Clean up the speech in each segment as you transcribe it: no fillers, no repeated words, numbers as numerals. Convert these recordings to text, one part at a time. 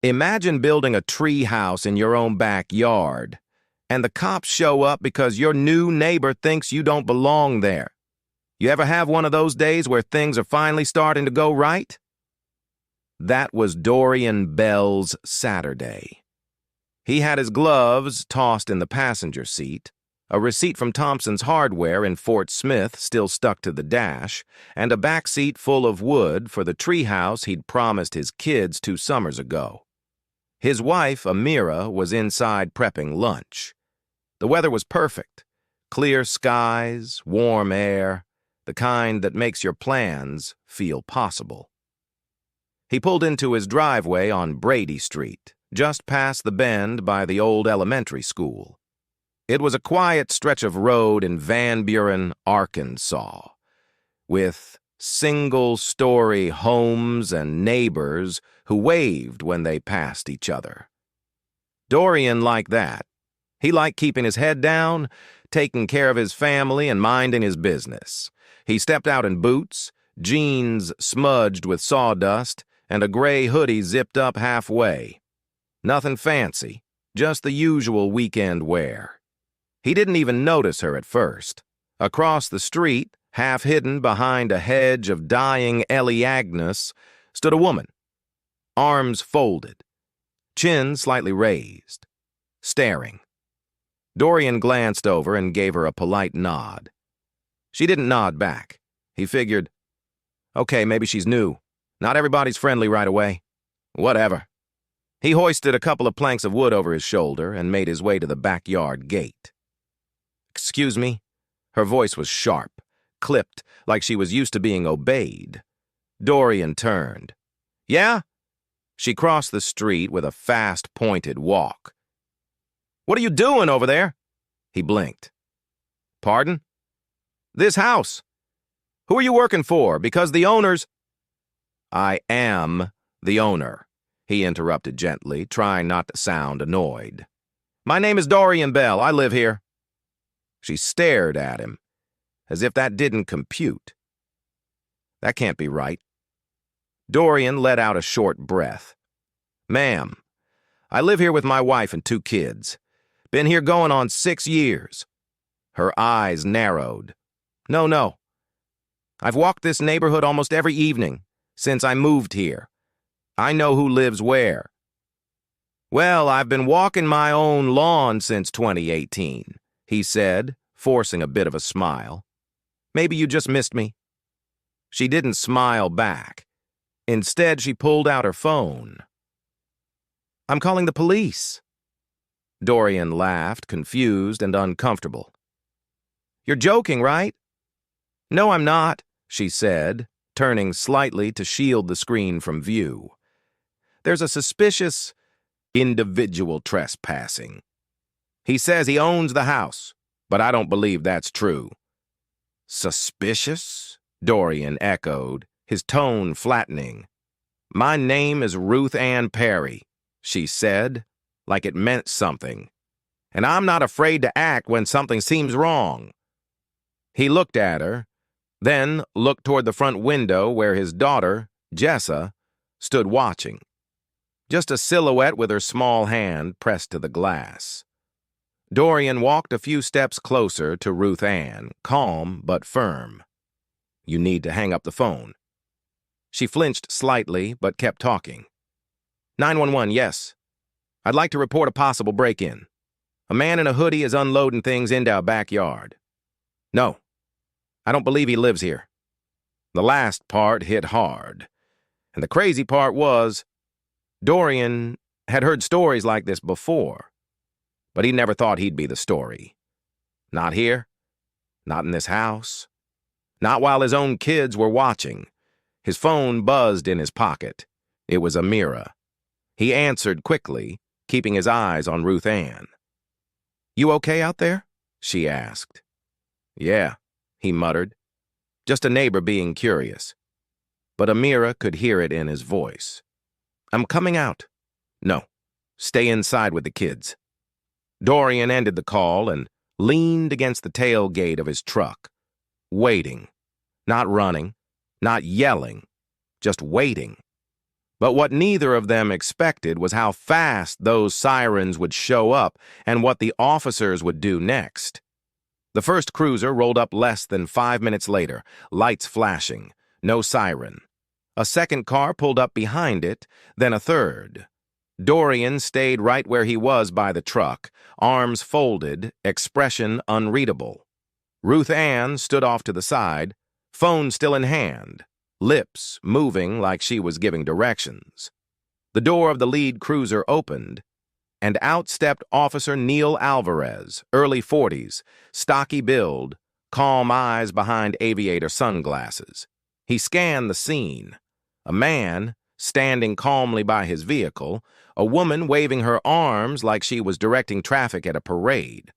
Imagine building a tree house in your own backyard, and the cops show up because your new neighbor thinks you don't belong there. You ever have one of those days where things are finally starting to go right? That was Dorian Bell's Saturday. He had his gloves tossed in the passenger seat, a receipt from Thompson's Hardware in Fort Smith still stuck to the dash, and a back seat full of wood for the treehouse he'd promised his kids 2 summers ago. His wife, Amira, was inside prepping lunch. The weather was perfect. Clear skies, warm air, the kind that makes your plans feel possible. He pulled into his driveway on Brady Street, just past the bend by the old elementary school. It was a quiet stretch of road in Van Buren, Arkansas, with single-story homes and neighbors who waved when they passed each other. Dorian liked that. He liked keeping his head down, taking care of his family, and minding his business. He stepped out in boots, jeans smudged with sawdust, and a gray hoodie zipped up halfway. Nothing fancy, just the usual weekend wear. He didn't even notice her at first. Across the street, half hidden behind a hedge of dying Elaeagnus, stood a woman, arms folded, chin slightly raised, staring. Dorian glanced over and gave her a polite nod. She didn't nod back. He figured, okay, maybe she's new. Not everybody's friendly right away. Whatever. He hoisted a couple of planks of wood over his shoulder and made his way to the backyard gate. Excuse me? Her voice was sharp, clipped like she was used to being obeyed. Dorian turned. Yeah? She crossed the street with a fast, pointed walk. What are you doing over there? He blinked. Pardon? This house. Who are you working for? Because the owners... I am the owner, he interrupted gently, trying not to sound annoyed. My name is Dorian Bell. I live here. She stared at him, as if that didn't compute. That can't be right. Dorian let out a short breath. Ma'am, I live here with my wife and 2 kids. Been here going on 6 years. Her eyes narrowed. No. I've walked this neighborhood almost every evening since I moved here. I know who lives where. Well, I've been walking my own lawn since 2018, he said, forcing a bit of a smile. Maybe you just missed me. She didn't smile back. Instead, she pulled out her phone. I'm calling the police. Dorian laughed, confused and uncomfortable. You're joking, right? No, I'm not, she said, turning slightly to shield the screen from view. There's a suspicious individual trespassing. He says he owns the house, but I don't believe that's true. Suspicious? Dorian echoed, his tone flattening. My name is Ruth Ann Perry, she said, like it meant something. And I'm not afraid to act when something seems wrong. He looked at her, then looked toward the front window where his daughter, Jessa, stood watching. Just a silhouette with her small hand pressed to the glass. Dorian walked a few steps closer to Ruth Ann, calm but firm. You need to hang up the phone. She flinched slightly but kept talking. 911, yes. I'd like to report a possible break-in. A man in a hoodie is unloading things into our backyard. No, I don't believe he lives here. The last part hit hard. And the crazy part was, Dorian had heard stories like this before, but he never thought he'd be the story. Not here, not in this house, not while his own kids were watching. His phone buzzed in his pocket. It was Amira. He answered quickly, keeping his eyes on Ruth Ann. You okay out there? She asked. Yeah, he muttered. Just a neighbor being curious. But Amira could hear it in his voice. I'm coming out. No, stay inside with the kids. Dorian ended the call and leaned against the tailgate of his truck, waiting, not running, not yelling, just waiting. But what neither of them expected was how fast those sirens would show up and what the officers would do next. The first cruiser rolled up less than 5 minutes later, lights flashing, no siren. A second car pulled up behind it, then a third. Dorian stayed right where he was by the truck, arms folded, expression unreadable. Ruth Ann stood off to the side, phone still in hand, lips moving like she was giving directions. The door of the lead cruiser opened, and out stepped Officer Neil Alvarez, early 40s, stocky build, calm eyes behind aviator sunglasses. He scanned the scene. A man standing calmly by his vehicle, a woman waving her arms like she was directing traffic at a parade.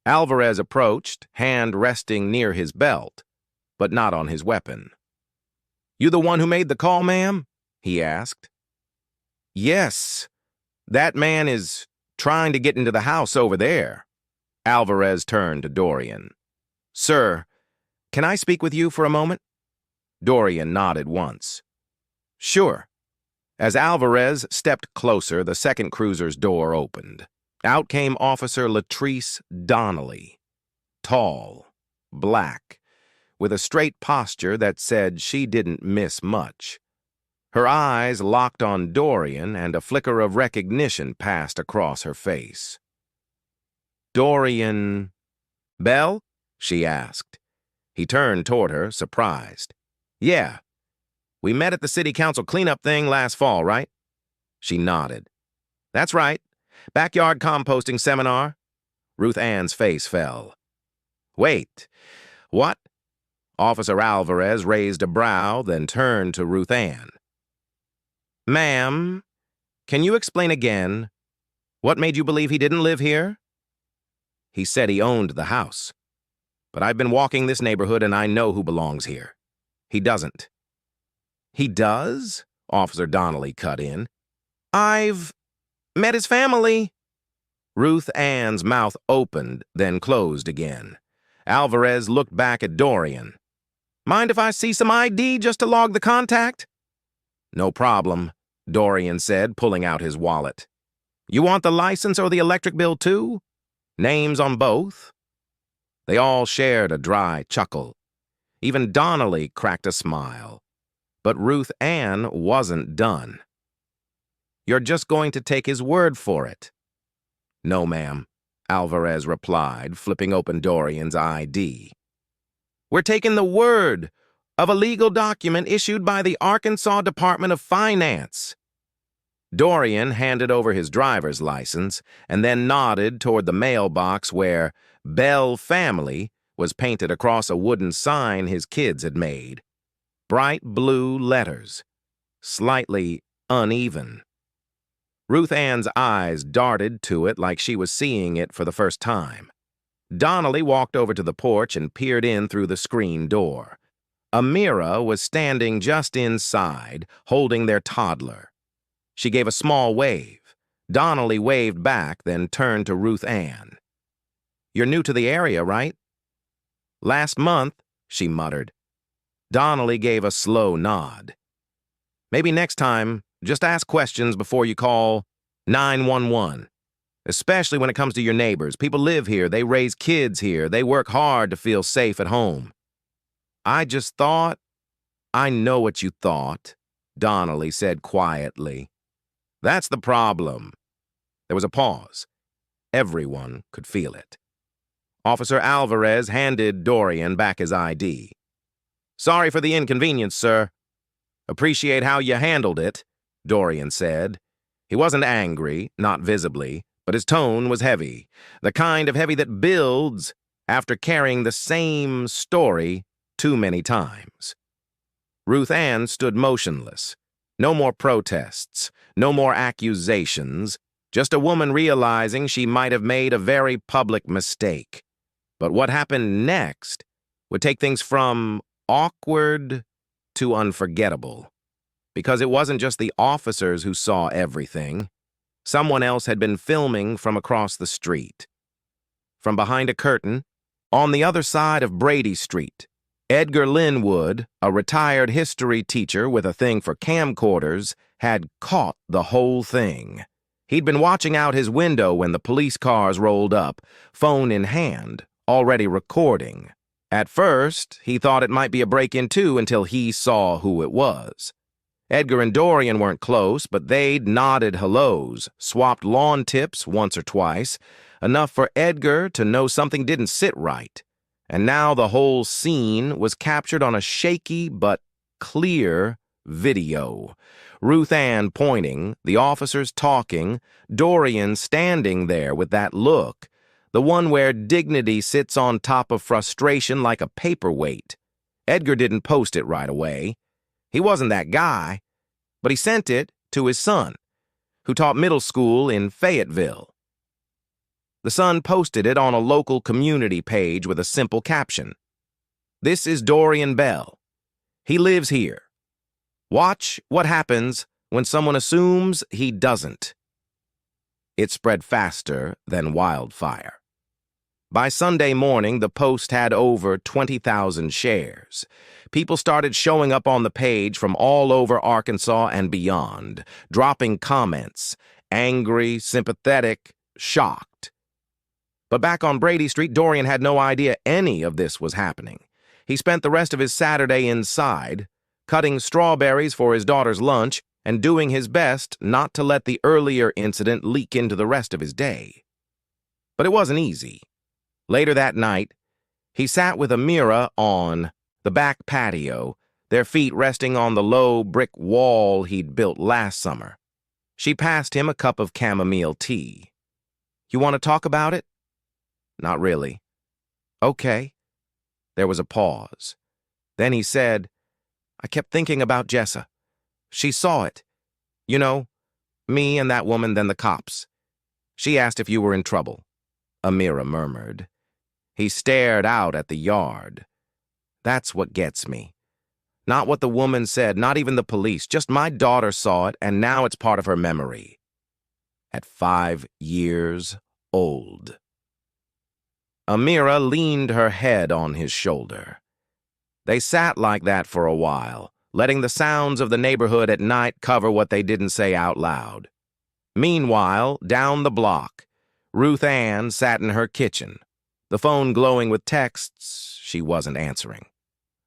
Alvarez approached, hand resting near his belt, but not on his weapon. "You the one who made the call, ma'am?" he asked. "Yes. That man is trying to get into the house over there." Alvarez turned to Dorian. "Sir, can I speak with you for a moment?" Dorian nodded once. "Sure." As Alvarez stepped closer, the second cruiser's door opened. Out came Officer Latrice Donnelly. Tall, black, with a straight posture that said she didn't miss much. Her eyes locked on Dorian, and a flicker of recognition passed across her face. "Dorian Bell?" she asked. He turned toward her, surprised. "Yeah. We met at the city council cleanup thing last fall, right?" She nodded. "That's right. Backyard composting seminar." Ruth Ann's face fell. "Wait. What?" Officer Alvarez raised a brow, then turned to Ruth Ann. "Ma'am, can you explain again? What made you believe he didn't live here?" "He said he owned the house. But I've been walking this neighborhood and I know who belongs here. He doesn't." "He does?" Officer Donnelly cut in. "I've met his family." Ruth Ann's mouth opened, then closed again. Alvarez looked back at Dorian. "Mind if I see some ID just to log the contact?" "No problem," Dorian said, pulling out his wallet. "You want the license or the electric bill too? Names on both?" They all shared a dry chuckle. Even Donnelly cracked a smile. But Ruth Ann wasn't done. "You're just going to take his word for it?" "No, ma'am," Alvarez replied, flipping open Dorian's ID. "We're taking the word of a legal document issued by the Arkansas Department of Finance." Dorian handed over his driver's license and then nodded toward the mailbox where Bell Family was painted across a wooden sign his kids had made. Bright blue letters, slightly uneven. Ruth Ann's eyes darted to it like she was seeing it for the first time. Donnelly walked over to the porch and peered in through the screen door. Amira was standing just inside, holding their toddler. She gave a small wave. Donnelly waved back, then turned to Ruth Ann. "You're new to the area, right?" "Last month," she muttered. Donnelly gave a slow nod. "Maybe next time, just ask questions before you call 911. Especially when it comes to your neighbors. People live here, they raise kids here, they work hard to feel safe at home." "I just thought—" "I know what you thought," Donnelly said quietly. "That's the problem." There was a pause. Everyone could feel it. Officer Alvarez handed Dorian back his ID. "Sorry for the inconvenience, sir." "Appreciate how you handled it," Dorian said. He wasn't angry, not visibly, but his tone was heavy, the kind of heavy that builds after carrying the same story too many times. Ruth Ann stood motionless. No more protests, no more accusations, just a woman realizing she might have made a very public mistake. But what happened next would take things from awkward to unforgettable. Because it wasn't just the officers who saw everything. Someone else had been filming from across the street. From behind a curtain, on the other side of Brady Street, Edgar Linwood, a retired history teacher with a thing for camcorders, had caught the whole thing. He'd been watching out his window when the police cars rolled up, phone in hand, already recording. At first, he thought it might be a break-in too until he saw who it was. Edgar and Dorian weren't close, but they'd nodded hellos, swapped lawn tips once or twice, enough for Edgar to know something didn't sit right. And now the whole scene was captured on a shaky but clear video. Ruth Ann pointing, the officers talking, Dorian standing there with that look, the one where dignity sits on top of frustration like a paperweight. Edgar didn't post it right away. He wasn't that guy, but he sent it to his son, who taught middle school in Fayetteville. The son posted it on a local community page with a simple caption. "This is Dorian Bell. He lives here. Watch what happens when someone assumes he doesn't." It spread faster than wildfire. By Sunday morning, the post had over 20,000 shares. People started showing up on the page from all over Arkansas and beyond, dropping comments, angry, sympathetic, shocked. But back on Brady Street, Dorian had no idea any of this was happening. He spent the rest of his Saturday inside, cutting strawberries for his daughter's lunch and doing his best not to let the earlier incident leak into the rest of his day. But it wasn't easy. Later that night, he sat with Amira on the back patio, their feet resting on the low brick wall he'd built last summer. She passed him a cup of chamomile tea. "You want to talk about it?" "Not really." "Okay." There was a pause. Then he said, "I kept thinking about Jessa. She saw it. You know, me and that woman, then the cops. She asked if you were in trouble." Amira murmured. He stared out at the yard. "That's what gets me. Not what the woman said, not even the police. Just my daughter saw it, and now it's part of her memory. At 5 years old." Amira leaned her head on his shoulder. They sat like that for a while, letting the sounds of the neighborhood at night cover what they didn't say out loud. Meanwhile, down the block, Ruth Ann sat in her kitchen, the phone glowing with texts she wasn't answering.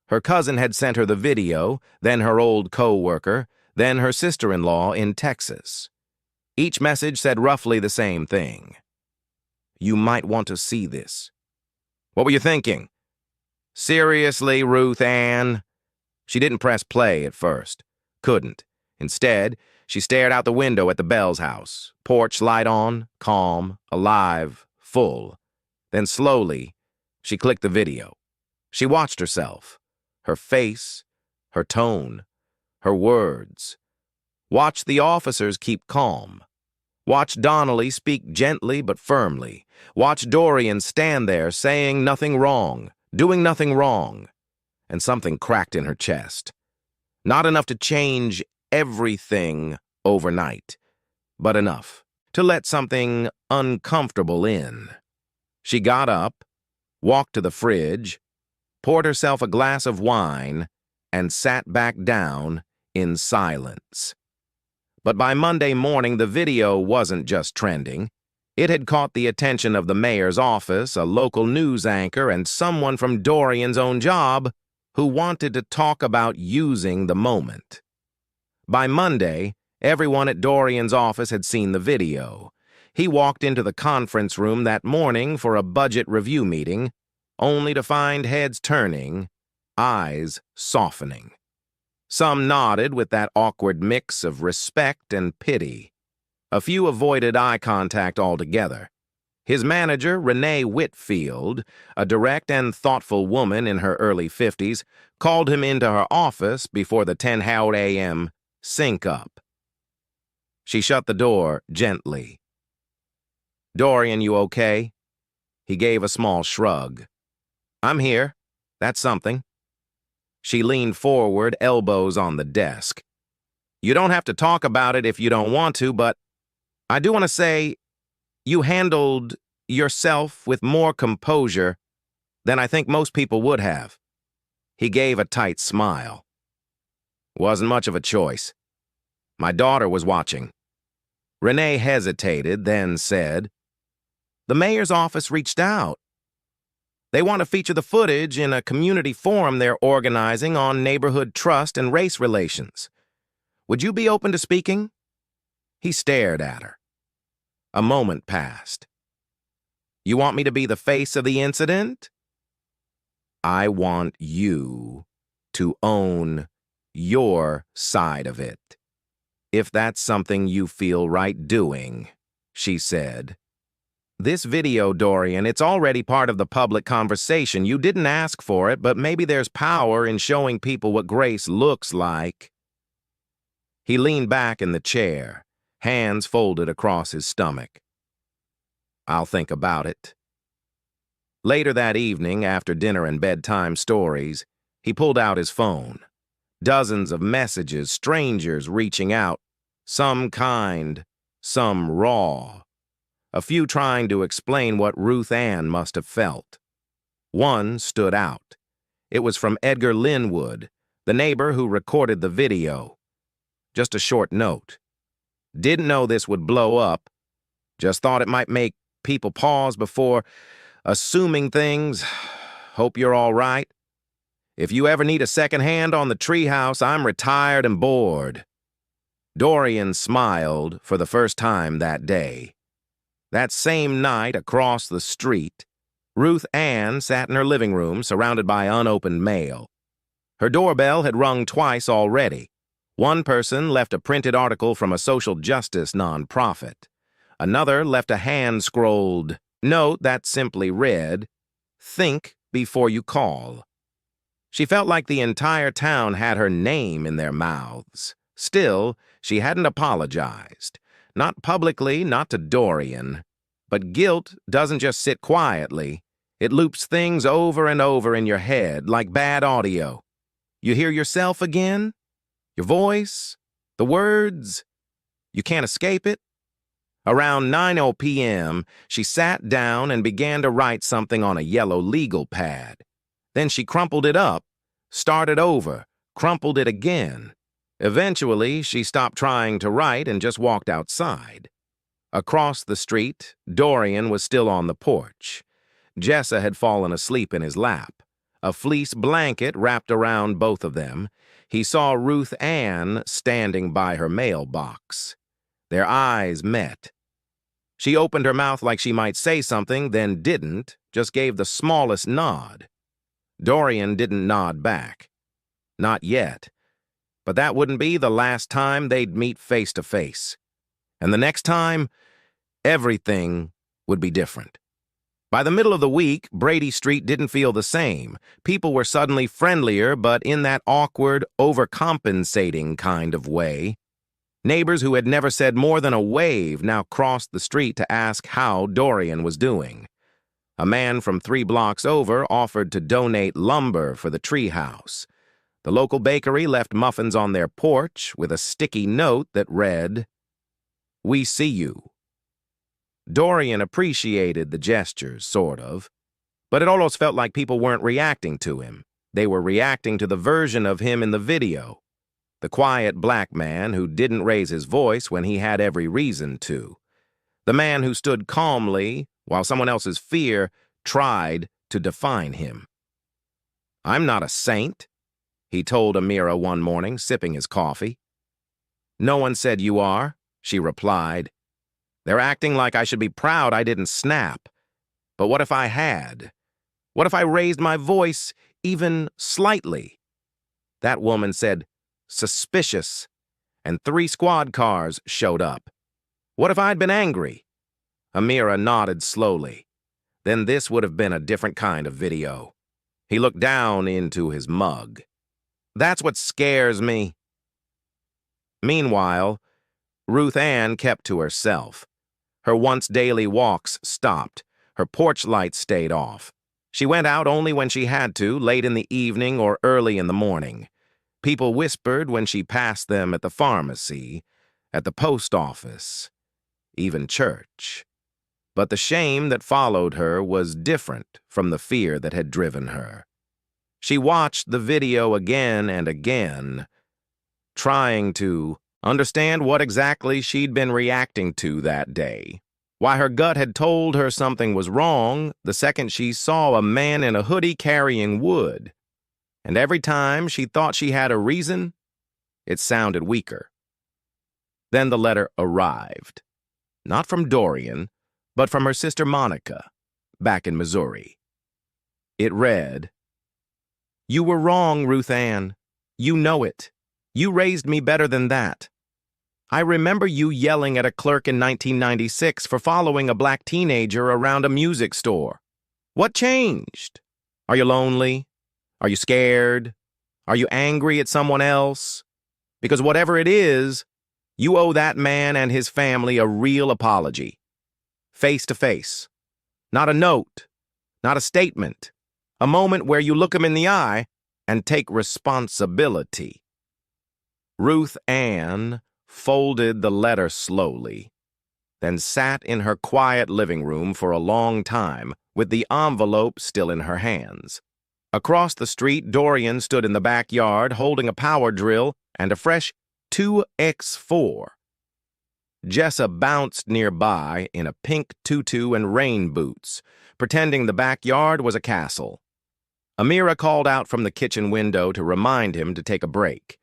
Her cousin had sent her the video, then her old co-worker, then her sister-in-law in Texas. Each message said roughly the same thing. "You might want to see this." "What were you thinking?" "Seriously, Ruth Ann?" She didn't press play at first. Couldn't. Instead, she stared out the window at the Bell's house. Porch light on, calm, alive, full. Then slowly, she clicked the video. She watched herself. Her face, her tone, her words. Watched the officers keep calm. Watched Donnelly speak gently but firmly. Watched Dorian stand there saying nothing wrong, doing nothing wrong. And something cracked in her chest. Not enough to change everything overnight, but enough to let something uncomfortable in. She got up, walked to the fridge, poured herself a glass of wine, and sat back down in silence. But by Monday morning, the video wasn't just trending. It had caught the attention of the mayor's office, a local news anchor, and someone from Dorian's own job who wanted to talk about using the moment. By Monday, everyone at Dorian's office had seen the video. He walked into the conference room that morning for a budget review meeting, only to find heads turning, eyes softening. Some nodded with that awkward mix of respect and pity. A few avoided eye contact altogether. His manager, Renee Whitfield, a direct and thoughtful woman in her early 50s, called him into her office before the 10 a.m. sync-up. She shut the door gently. "Dorian, you okay?" He gave a small shrug. "I'm here. That's something." She leaned forward, elbows on the desk. "You don't have to talk about it if you don't want to, but I do want to say you handled yourself with more composure than I think most people would have." He gave a tight smile. Wasn't much of a choice. My daughter was watching. Renee hesitated, then said, "The mayor's office reached out. They want to feature the footage in a community forum they're organizing on neighborhood trust and race relations. Would you be open to speaking?" He stared at her. A moment passed. "You want me to be the face of the incident?" "I want you to own your side of it, if that's something you feel right doing," she said. "This video, Dorian, it's already part of the public conversation. You didn't ask for it, but maybe there's power in showing people what grace looks like." He leaned back in the chair, hands folded across his stomach. "I'll think about it." Later that evening, after dinner and bedtime stories, he pulled out his phone. Dozens of messages, strangers reaching out, some kind, some raw. A few trying to explain what Ruth Ann must have felt. One stood out. It was from Edgar Linwood, the neighbor who recorded the video. Just a short note. "Didn't know this would blow up. Just thought it might make people pause before assuming things. Hope you're all right. If you ever need a second hand on the treehouse, I'm retired and bored." Dorian smiled for the first time that day. That same night, across the street, Ruth Ann sat in her living room surrounded by unopened mail. Her doorbell had rung twice already. One person left a printed article from a social justice nonprofit. Another left a hand-scrolled note that simply read, "Think before you call." She felt like the entire town had her name in their mouths. Still, she hadn't apologized. Not publicly, not to Dorian. But guilt doesn't just sit quietly. It loops things over and over in your head like bad audio. You hear yourself again? Your voice? The words? You can't escape it? Around 9:00 p.m., she sat down and began to write something on a yellow legal pad. Then she crumpled it up, started over, crumpled it again. Eventually, she stopped trying to write and just walked outside. Across the street, Dorian was still on the porch. Jessa had fallen asleep in his lap. A fleece blanket wrapped around both of them. He saw Ruth Ann standing by her mailbox. Their eyes met. She opened her mouth like she might say something, then didn't, just gave the smallest nod. Dorian didn't nod back. Not yet. But that wouldn't be the last time they'd meet face to face. And the next time, everything would be different. By the middle of the week, Brady Street didn't feel the same. People were suddenly friendlier, but in that awkward, overcompensating kind of way. Neighbors who had never said more than a wave now crossed the street to ask how Dorian was doing. A man from 3 blocks over offered to donate lumber for the treehouse. The local bakery left muffins on their porch with a sticky note that read, "We see you." Dorian appreciated the gestures, sort of, but it almost felt like people weren't reacting to him. They were reacting to the version of him in the video. The quiet black man who didn't raise his voice when he had every reason to. The man who stood calmly while someone else's fear tried to define him. "I'm not a saint," he told Amira one morning, sipping his coffee. "No one said you are," she replied. "They're acting like I should be proud I didn't snap. But what if I had? What if I raised my voice even slightly?" That woman said, "Suspicious," and 3 squad cars showed up. What if I'd been angry? Amira nodded slowly. Then this would have been a different kind of video. He looked down into his mug. "That's what scares me." Meanwhile, Ruth Ann kept to herself. Her once daily walks stopped. Her porch lights stayed off. She went out only when she had to, late in the evening or early in the morning. People whispered when she passed them at the pharmacy, at the post office, even church. But the shame that followed her was different from the fear that had driven her. She watched the video again and again, trying to understand what exactly she'd been reacting to that day. Why her gut had told her something was wrong the second she saw a man in a hoodie carrying wood. And every time she thought she had a reason, it sounded weaker. Then the letter arrived. Not from Dorian, but from her sister Monica, back in Missouri. It read, "You were wrong, Ruth Ann. You know it. You raised me better than that. I remember you yelling at a clerk in 1996 for following a black teenager around a music store. What changed? Are you lonely? Are you scared? Are you angry at someone else? Because whatever it is, you owe that man and his family a real apology. Face to face. Not a note. Not a statement. A moment where you look him in the eye and take responsibility." Ruth Ann folded the letter slowly, then sat in her quiet living room for a long time with the envelope still in her hands. Across the street, Dorian stood in the backyard holding a power drill and a fresh 2x4. Jessa bounced nearby in a pink tutu and rain boots, pretending the backyard was a castle. Amira called out from the kitchen window to remind him to take a break.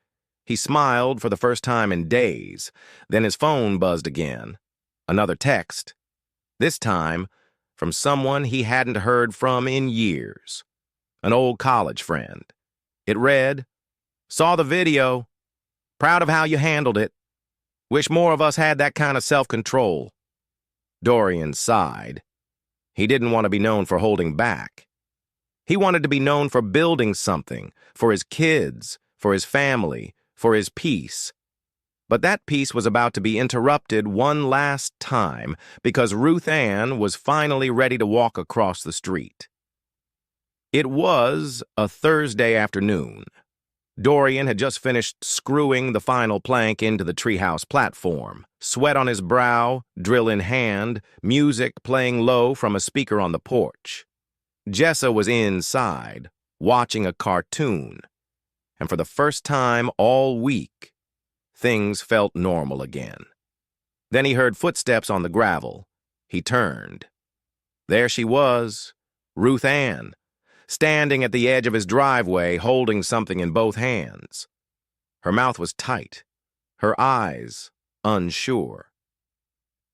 He smiled for the first time in days, then his phone buzzed again. Another text. This time, from someone he hadn't heard from in years. An old college friend. It read, "Saw the video. Proud of how you handled it. Wish more of us had that kind of self-control." Dorian sighed. He didn't want to be known for holding back. He wanted to be known for building something, for his kids, for his family, for his peace. But that peace was about to be interrupted one last time because Ruth Ann was finally ready to walk across the street. It was a Thursday afternoon. Dorian had just finished screwing the final plank into the treehouse platform, sweat on his brow, drill in hand, music playing low from a speaker on the porch. Jessa was inside, watching a cartoon, and for the first time all week, things felt normal again. Then he heard footsteps on the gravel. He turned. There she was, Ruth Ann, standing at the edge of his driveway, holding something in both hands. Her mouth was tight, her eyes unsure.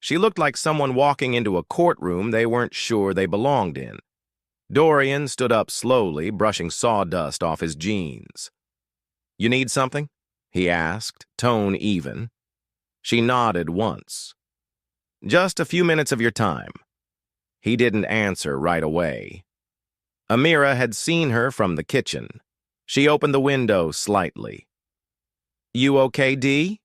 She looked like someone walking into a courtroom they weren't sure they belonged in. Dorian stood up slowly, brushing sawdust off his jeans. "You need something?" he asked, tone even. She nodded once. "Just a few minutes of your time." He didn't answer right away. Amira had seen her from the kitchen. She opened the window slightly. "You okay, Dee?"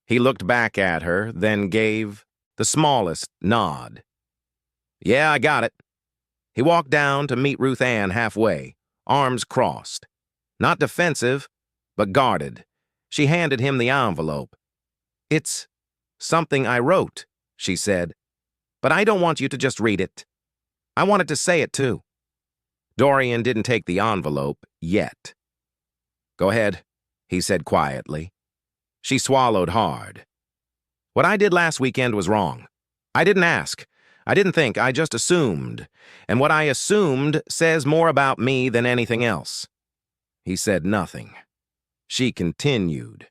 He looked back at her, then gave the smallest nod. "Yeah, I got it." He walked down to meet Ruth Ann halfway, arms crossed. Not defensive, but guarded. She handed him the envelope. "It's something I wrote," she said. "But I don't want you to just read it. I wanted to say it, too." Dorian didn't take the envelope yet. "Go ahead," he said quietly. She swallowed hard. "What I did last weekend was wrong. I didn't ask. I didn't think. I just assumed. And what I assumed says more about me than anything else." He said nothing. She continued.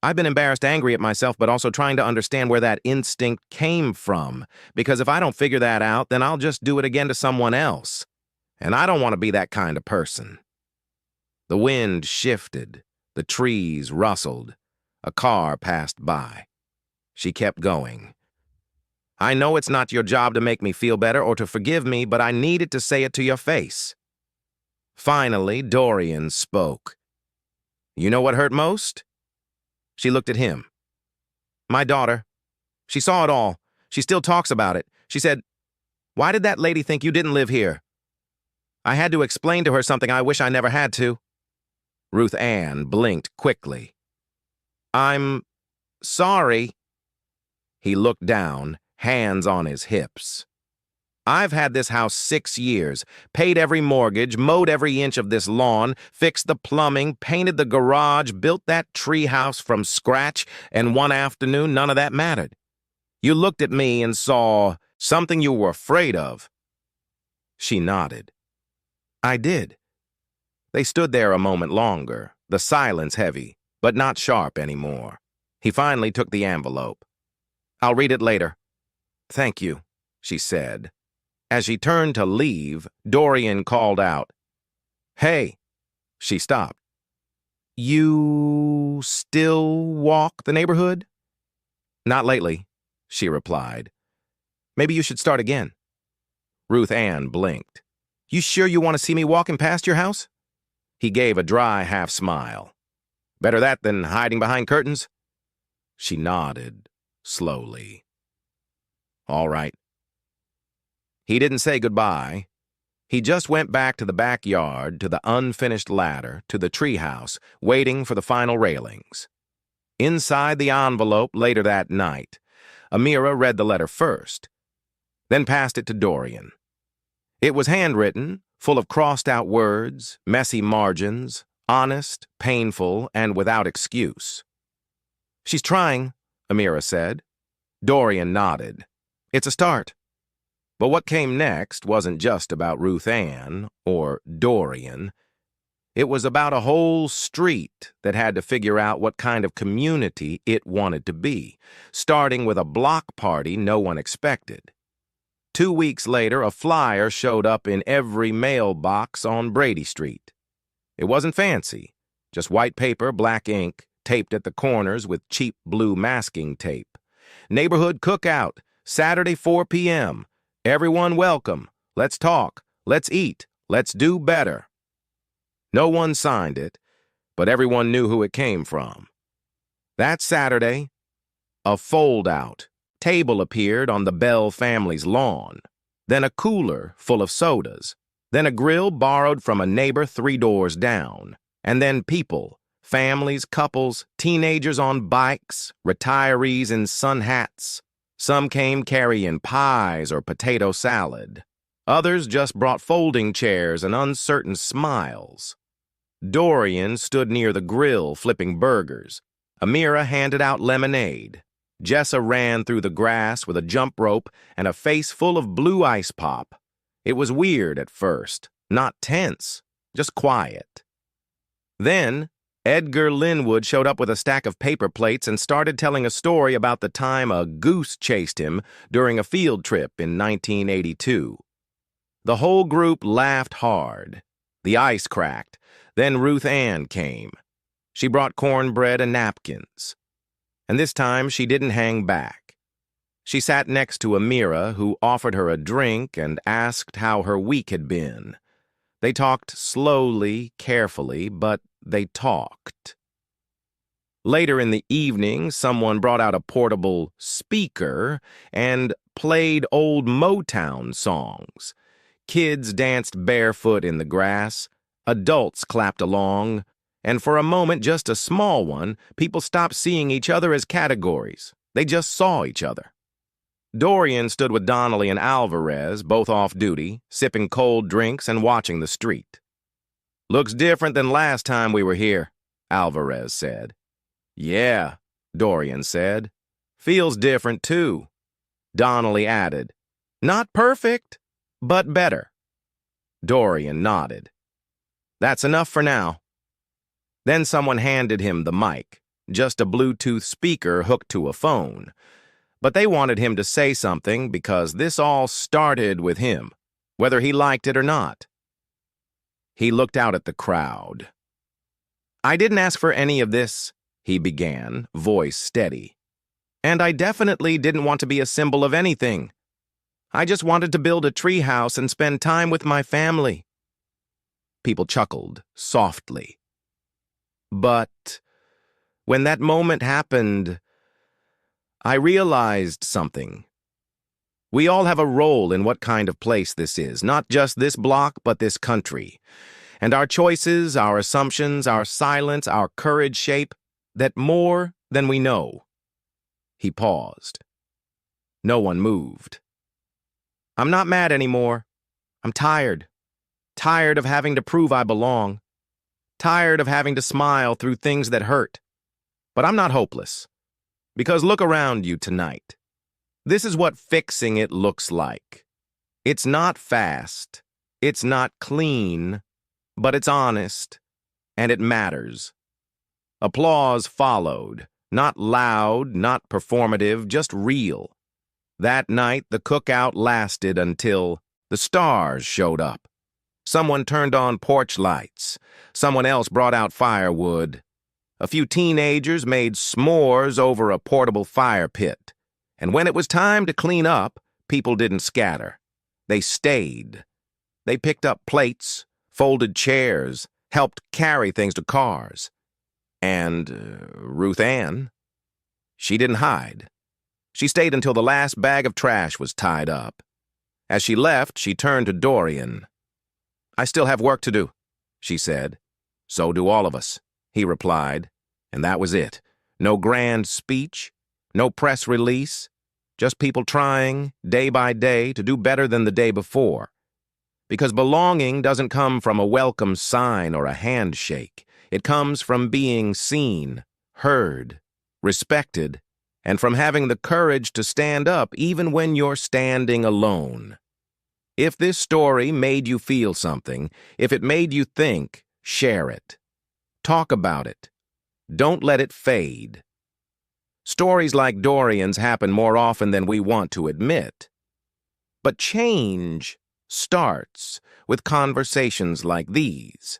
"I've been embarrassed, angry at myself, but also trying to understand where that instinct came from. Because if I don't figure that out, then I'll just do it again to someone else. And I don't want to be that kind of person." The wind shifted. The trees rustled. A car passed by. She kept going. "I know it's not your job to make me feel better or to forgive me, but I needed to say it to your face." Finally, Dorian spoke. "You know what hurt most?" She looked at him. "My daughter. She saw it all. She still talks about it. She said, 'Why did that lady think you didn't live here?' I had to explain to her something I wish I never had to." Ruth Ann blinked quickly. "I'm sorry." He looked down, hands on his hips. I've had this house 6 years, paid every mortgage, mowed every inch of this lawn, fixed the plumbing, painted the garage, built that tree house from scratch, and one afternoon none of that mattered. You looked at me and saw something you were afraid of. She nodded. I did. They stood there a moment longer, the silence heavy, but not sharp anymore. He finally took the envelope. I'll read it later. Thank you, she said. As she turned to leave, Dorian called out. Hey! She stopped. You still walk the neighborhood? Not lately, she replied. Maybe you should start again. Ruth Ann blinked. You sure you want to see me walking past your house? He gave a dry half-smile. Better that than hiding behind curtains? She nodded, slowly. All right. He didn't say goodbye. He just went back to the backyard, to the unfinished ladder, to the treehouse, waiting for the final railings. Inside the envelope later that night, Amira read the letter first, then passed it to Dorian. It was handwritten, full of crossed-out words, messy margins, honest, painful, and without excuse. She's trying, Amira said. Dorian nodded. It's a start. But what came next wasn't just about Ruth Ann, or Dorian. It was about a whole street that had to figure out what kind of community it wanted to be, starting with a block party no one expected. 2 weeks later, a flyer showed up in every mailbox on Brady Street. It wasn't fancy, just white paper, black ink, taped at the corners with cheap blue masking tape. Neighborhood cookout, Saturday 4 p.m., everyone welcome. Let's talk. Let's eat. Let's do better. No one signed it, but everyone knew who it came from. That Saturday, a fold-out table appeared on the Bell family's lawn, then a cooler full of sodas, then a grill borrowed from a neighbor 3 doors down, and then people, families, couples, teenagers on bikes, retirees in sun hats. Some came carrying pies or potato salad. Others just brought folding chairs and uncertain smiles. Dorian stood near the grill flipping burgers. Amira handed out lemonade. Jessa ran through the grass with a jump rope and a face full of blue ice pop. It was weird at first, not tense, just quiet. Then, Edgar Linwood showed up with a stack of paper plates and started telling a story about the time a goose chased him during a field trip in 1982. The whole group laughed hard. The ice cracked. Then Ruth Ann came. She brought cornbread and napkins. And this time she didn't hang back. She sat next to Amira, who offered her a drink and asked how her week had been. They talked slowly, carefully, but they talked. Later in the evening, someone brought out a portable speaker and played old Motown songs. Kids danced barefoot in the grass. Adults clapped along. And for a moment, just a small one, people stopped seeing each other as categories. They just saw each other. Dorian stood with Donnelly and Alvarez, both off duty, sipping cold drinks and watching the street. Looks different than last time we were here, Alvarez said. Yeah, Dorian said. Feels different, too. Donnelly added. Not perfect, but better. Dorian nodded. That's enough for now. Then someone handed him the mic, just a Bluetooth speaker hooked to a phone. But they wanted him to say something because this all started with him, whether he liked it or not. He looked out at the crowd. I didn't ask for any of this, he began, voice steady. And I definitely didn't want to be a symbol of anything. I just wanted to build a treehouse and spend time with my family. People chuckled, softly. But when that moment happened, I realized something. We all have a role in what kind of place this is, not just this block, but this country. And our choices, our assumptions, our silence, our courage shape that more than we know. He paused. No one moved. I'm not mad anymore. I'm tired. Tired of having to prove I belong. Tired of having to smile through things that hurt. But I'm not hopeless. Because look around you tonight. This is what fixing it looks like. It's not fast. It's not clean. But it's honest. And it matters. Applause followed. Not loud, not performative, just real. That night, the cookout lasted until the stars showed up. Someone turned on porch lights. Someone else brought out firewood. A few teenagers made s'mores over a portable fire pit. And when it was time to clean up, people didn't scatter. They stayed. They picked up plates, folded chairs, helped carry things to cars. And Ruth Ann, she didn't hide. She stayed until the last bag of trash was tied up. As she left, she turned to Dorian. "I still have work to do," she said. "So do all of us," he replied. And that was it. No grand speech, no press release, just people trying, day by day, to do better than the day before. Because belonging doesn't come from a welcome sign or a handshake. It comes from being seen, heard, respected, and from having the courage to stand up even when you're standing alone. If this story made you feel something, if it made you think, share it. Talk about it. Don't let it fade. Stories like Dorian's happen more often than we want to admit. But change starts with conversations like these.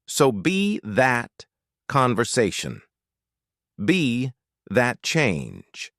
So be that conversation. Be that change.